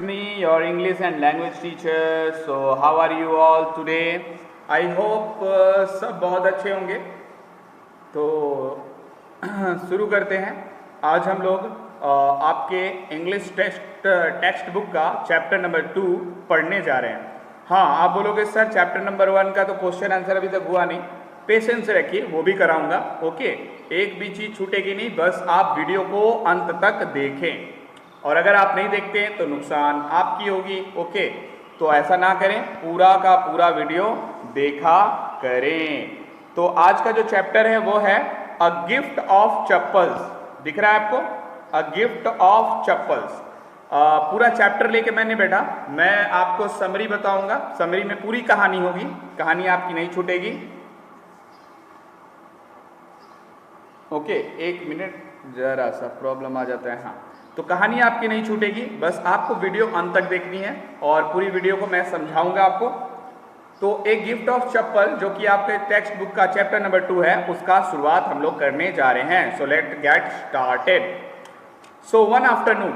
me, your English and language teacher. So how are you all today? I hope सब बहुत अच्छे होंगे। तो शुरू करते हैं। आज हम लोग आपके इंग्लिश टेक्स्ट बुक का चैप्टर नंबर 2 पढ़ने जा रहे हैं। हाँ, आप बोलोगे सर चैप्टर नंबर 1 का तो क्वेश्चन आंसर अभी तक हुआ नहीं। पेशेंस रखिए, वो भी कराऊंगा। ओके, एक भी चीज़ छूटेगी नहीं, बस आप वीडियो को अंत तक देखें। और अगर आप नहीं देखते हैं तो नुकसान आपकी होगी। ओके, तो ऐसा ना करें, पूरा का पूरा वीडियो देखा करें। तो आज का जो चैप्टर है वो है अ गिफ्ट ऑफ चप्पल्स। दिख रहा है आपको? A gift of chappals. पूरा चैप्टर लेके मैंने बैठा, मैं आपको समरी बताऊंगा। समरी में पूरी कहानी होगी, कहानी आपकी नहीं छूटेगी। ओके, एक मिनट, जरा सा प्रॉब्लम आ जाता है। हाँ, तो कहानी आपकी नहीं छूटेगी, बस आपको वीडियो अंत तक देखनी है और पूरी वीडियो को मैं समझाऊंगा आपको। तो एक गिफ्ट ऑफ चप्पल जो कि आपके टेक्स्ट बुक का चैप्टर नंबर 2 है, उसका शुरुआत हम लोग करने जा रहे हैं। So let get started. So one afternoon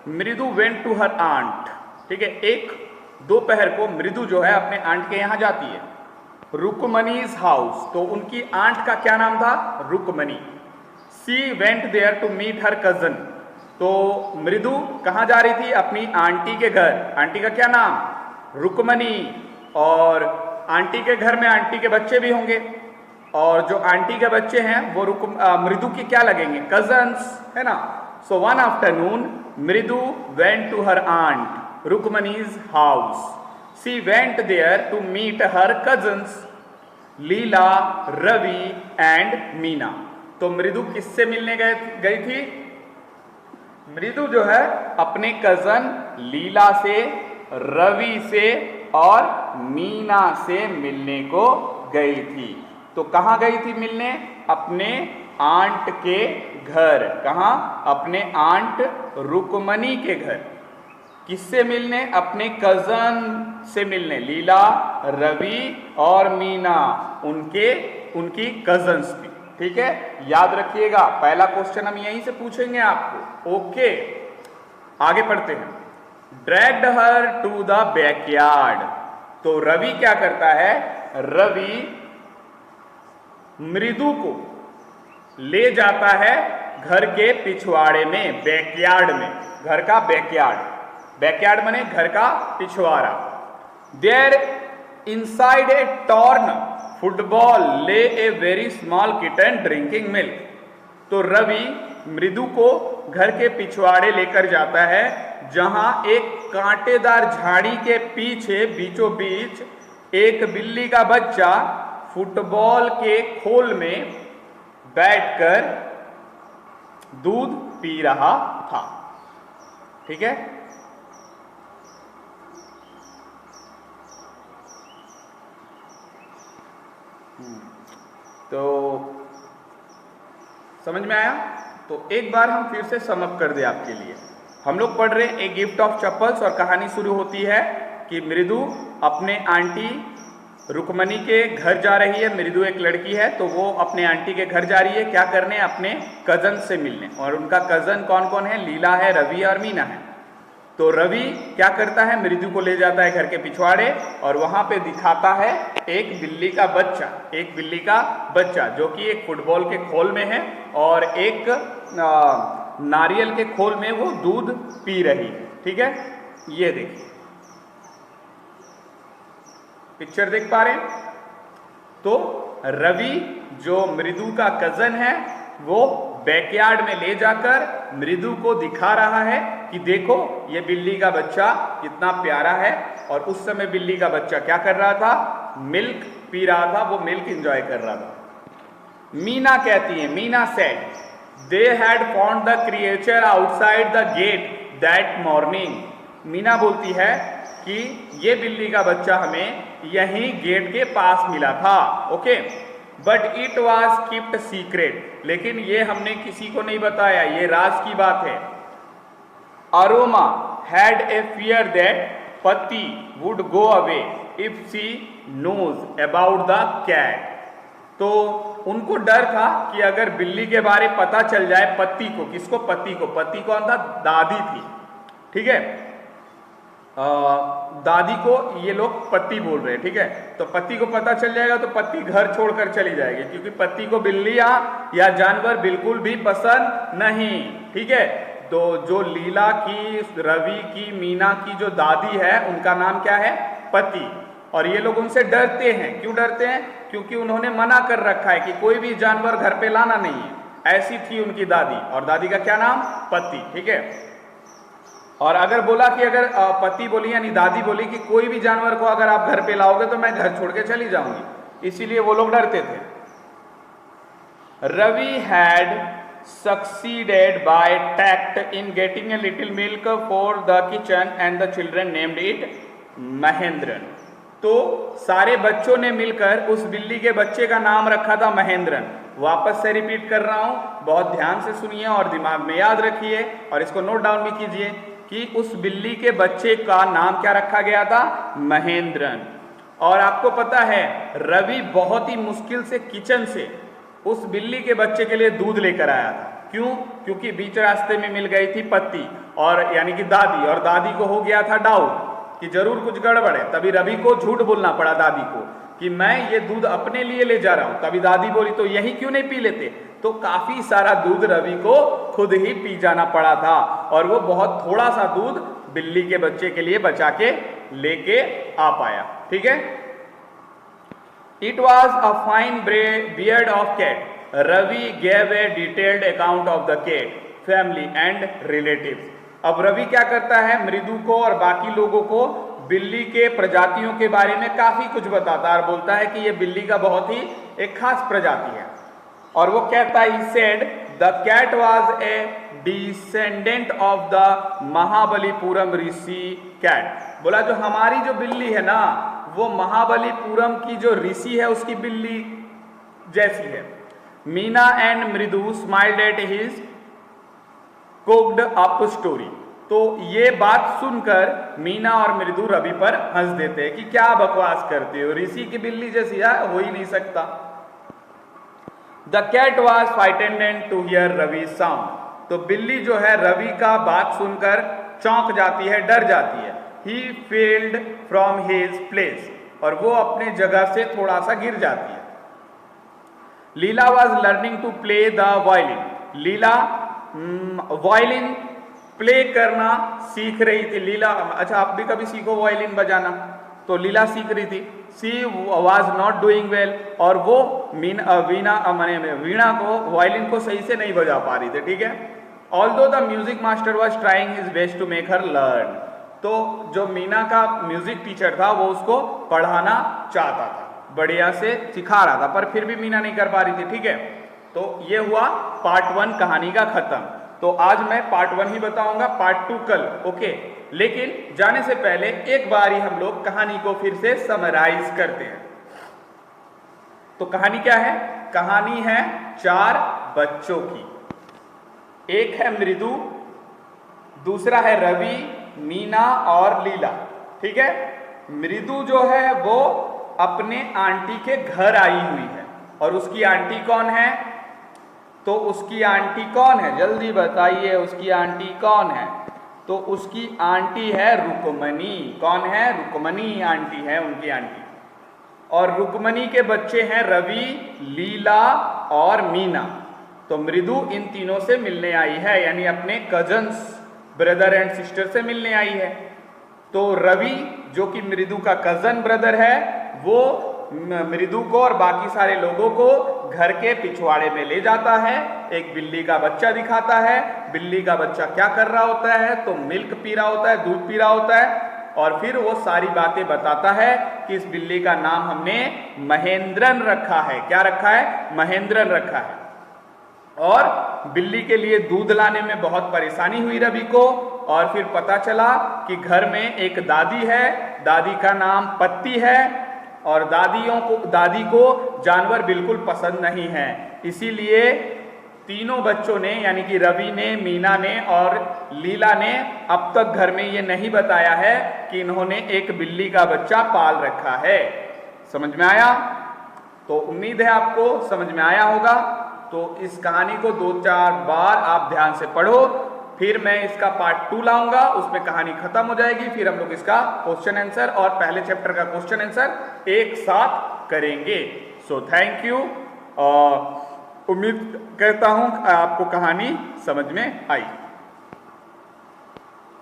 Mridu went to her aunt. ठीक है, एक दोपहर को मृदु जो है अपने आंट के यहाँ जाती है। रुकमनीज हाउस, तो उनकी आंट का क्या नाम था? Rukmani. She went there to meet her cousin, तो मृदु कहाँ जा रही थी? अपनी आंटी के घर। आंटी का क्या नाम? रुकमनी। और आंटी के घर में आंटी के बच्चे भी होंगे, और जो आंटी के बच्चे हैं वो मृदु की क्या लगेंगे? कजन्स, है ना। So one afternoon Mridu went to her aunt Rukmini's house. She went there to meet her cousins Leela, Ravi and Meena. तो मृदु किससे मिलने गई थी? मृदु जो है अपने कजन लीला से, रवि से और मीना से मिलने को गई थी। तो कहाँ गई थी मिलने? अपने आंट के घर। कहाँ? अपने आंट रुकमनी के घर। किससे मिलने? अपने कजन से मिलने। लीला, रवि और मीना उनकी कजन्स थी। ठीक है, याद रखिएगा, पहला क्वेश्चन हम यहीं से पूछेंगे आपको। ओके, आगे पढ़ते हैं। Dragged her to the backyard, तो रवि क्या करता है? रवि मृदु को ले जाता है घर के पिछवाड़े में, बैकयार्ड में। घर का बैकयार्ड, बैकयार्ड माने घर का पिछवाड़ा। There inside a torn football lay a very small kitten drinking milk, तो रवि मृदु को घर के पिछवाड़े लेकर जाता है, जहां एक कांटेदार झाड़ी के पीछे बीचों बीच एक बिल्ली का बच्चा फुटबॉल के खोल में बैठकर दूध पी रहा था। ठीक है, तो समझ में आया? तो एक बार हम फिर से समअप कर दे आपके लिए। हम लोग पढ़ रहे हैं ए गिफ्ट ऑफ चप्पल्स, और कहानी शुरू होती है कि मृदु अपने आंटी रुकमनी के घर जा रही है। मृदु एक लड़की है, तो वो अपने आंटी के घर जा रही है। क्या करने? अपने कजन से मिलने। और उनका कजन कौन कौन है? लीला है, रवि और मीना है। तो रवि क्या करता है? मृदु को ले जाता है घर के पिछवाड़े, और वहां पे दिखाता है एक बिल्ली का बच्चा। एक बिल्ली का बच्चा जो कि एक फुटबॉल के खोल में है, और एक नारियल के खोल में वो दूध पी रही है। ठीक है, ये देखिए पिक्चर देख पा रहे हैं? तो रवि जो मृदु का कजन है, वो बैकयार्ड में ले जाकर मृदु को दिखा रहा है कि देखो ये बिल्ली का बच्चा कितना प्यारा है। और उस समय बिल्ली का बच्चा क्या कर रहा था? मिल्क पी रहा था, वो मिल्क एंजॉय कर रहा था। मीना कहती है, Meena said they had found the creature outside the get that morning. Meena बोलती है कि ये बिल्ली का बच्चा हमें यहीं गेट के पास मिला था। Okay, but it was keeped secret, लेकिन ये हमने किसी को नहीं बताया, ये राज की बात है। Aroma had a fear that पति would go away if she knows about the cat, तो उनको डर था कि अगर बिल्ली के बारे पता चल जाए पति को। किसको? पति को। पति कौन था? दादी थी। ठीक है, दादी को ये लोग पत्ती बोल रहे हैं, ठीक है। तो पत्ती को पता चल जाएगा तो पत्ती घर छोड़कर चली जाएगी, क्योंकि पत्ती को बिल्लियां या जानवर बिल्कुल भी पसंद नहीं, ठीक है। तो जो लीला की, रवि की, मीना की जो दादी है उनका नाम क्या है? पत्ती। और ये लोग उनसे डरते हैं। क्यों डरते हैं? क्योंकि उन्होंने मना कर रखा है कि कोई भी जानवर घर पे लाना नहीं है। ऐसी थी उनकी दादी, और दादी का क्या नाम? पत्ती, ठीक है। और अगर बोला कि अगर पति बोली यानी दादी बोली कि कोई भी जानवर को अगर आप घर पे लाओगे तो मैं घर छोड़ के चली जाऊंगी, इसीलिए वो लोग डरते थे। Ravi had succeeded by tact in getting a little milk for the kitchen and the children named it Mahendran. तो सारे बच्चों ने मिलकर उस बिल्ली के बच्चे का नाम रखा था महेंद्रन। वापस से रिपीट कर रहा हूं, बहुत ध्यान से सुनिए और दिमाग में याद रखिए और इसको नोट डाउन भी कीजिए कि उस बिल्ली के बच्चे का नाम क्या रखा गया था? महेंद्रन। और आपको पता है रवि बहुत ही मुश्किल से किचन से उस बिल्ली के बच्चे के लिए दूध लेकर आया था। क्यों? क्योंकि बीच रास्ते में मिल गई थी पत्ती और यानी कि दादी, और दादी को हो गया था डाउट कि जरूर कुछ गड़बड़ है। तभी रवि को झूठ बोलना पड़ा दादी को कि मैं ये दूध अपने लिए ले जा रहा हूं। तभी दादी बोली तो यही क्यों नहीं पी लेते? तो काफी सारा दूध रवि को खुद ही पी जाना पड़ा था, और वो बहुत थोड़ा सा दूध बिल्ली के बच्चे के लिए बचा के लेके आ पाया, ठीक है। It was a fine beard of cat. Ravi gave a detailed account of the cat, family and relatives. अब रवि क्या करता है? मृदु को और बाकी लोगों को बिल्ली के प्रजातियों के बारे में काफी कुछ बताता है और बोलता है कि ये बिल्ली का बहुत ही एक खास प्रजाति है। और वो कहता है, he said the cat was a descendant of the Mahabalipuram Rishi cat। बोला जो हमारी जो बिल्ली है ना, वो महाबलीपुरम की जो ऋषि है उसकी बिल्ली जैसी है। मीना एंड मृदु smiled at his cooked up story. तो ये बात सुनकर मीना और मृदु रवि पर हंस देते हैं कि क्या बकवास करते हो, ऋषि की बिल्ली जैसी हो ही नहीं सकता। The cat was frightened to hear Ravi sound. तो बिल्ली जो है रवि का बात सुनकर चौंक जाती है, डर जाती है। He failed from his place, और वो अपने जगह से थोड़ा सा गिर जाती है। Leela was learning to play the violin. Leela violin play करना सीख रही थी। लीला, अच्छा आप भी कभी सीखो वायलिन बजाना। तो लीला सीख रही थी। सी वॉज नॉट डूइंग वेल, और वो वीणा को, वायलिन को सही से नहीं बजा पा रही थी, ठीक है। Although the music master was trying his best to make her learn. तो जो मीना का म्यूजिक टीचर था वो उसको पढ़ाना चाहता था, बढ़िया से सिखा रहा था, पर फिर भी मीना नहीं कर पा रही थी, ठीक है। तो ये हुआ पार्ट 1 कहानी का खत्म। तो आज मैं पार्ट 1 ही बताऊंगा, पार्ट 2 कल, ओके। लेकिन जाने से पहले एक बार ही हम लोग कहानी को फिर से समराइज करते हैं। तो कहानी क्या है? कहानी है 4 बच्चों की। एक है मृदु, दूसरा है रवि, मीना और लीला, ठीक है। मृदु जो है वो अपने आंटी के घर आई हुई है, और उसकी आंटी कौन है? तो उसकी आंटी कौन है? जल्दी बताइए, उसकी आंटी कौन है? तो उसकी आंटी है रुक्मणी। कौन है? रुक्मणी आंटी है उनकी आंटी। और रुक्मणी के बच्चे हैं रवि, लीला और मीना। तो मृदु इन तीनों से मिलने आई है, यानी अपने कजन्स, ब्रदर एंड सिस्टर से मिलने आई है। तो रवि जो कि मृदु का कजन ब्रदर है, वो मृदु को और बाकी सारे लोगों को घर के पिछवाड़े में ले जाता है, एक बिल्ली का बच्चा दिखाता है। बिल्ली का बच्चा क्या कर रहा होता है? तो मिल्क पी रहा होता है, दूध पी रहा होता है, और फिर वो सारी बातें बताता है कि इस बिल्ली का नाम हमने महेंद्रन रखा है। क्या रखा है? महेंद्रन रखा है। और बिल्ली के लिए दूध लाने में बहुत परेशानी हुई रवि को, और फिर पता चला कि घर में एक दादी है, दादी का नाम पत्ती है, और दादी को जानवर बिल्कुल पसंद नहीं है। इसीलिए तीनों बच्चों ने, यानी कि रवि ने, मीना ने और लीला ने अब तक घर में ये नहीं बताया है कि इन्होंने एक बिल्ली का बच्चा पाल रखा है। समझ में आया? तो उम्मीद है आपको समझ में आया होगा। तो इस कहानी को 2-4 बार आप ध्यान से पढ़ो, फिर मैं इसका पार्ट 2 लाऊंगा, उसमें कहानी खत्म हो जाएगी, फिर हम लोग इसका क्वेश्चन आंसर और पहले चैप्टर का क्वेश्चन आंसर एक साथ करेंगे। सो थैंक यू, उम्मीद करता हूं आपको कहानी समझ में आई।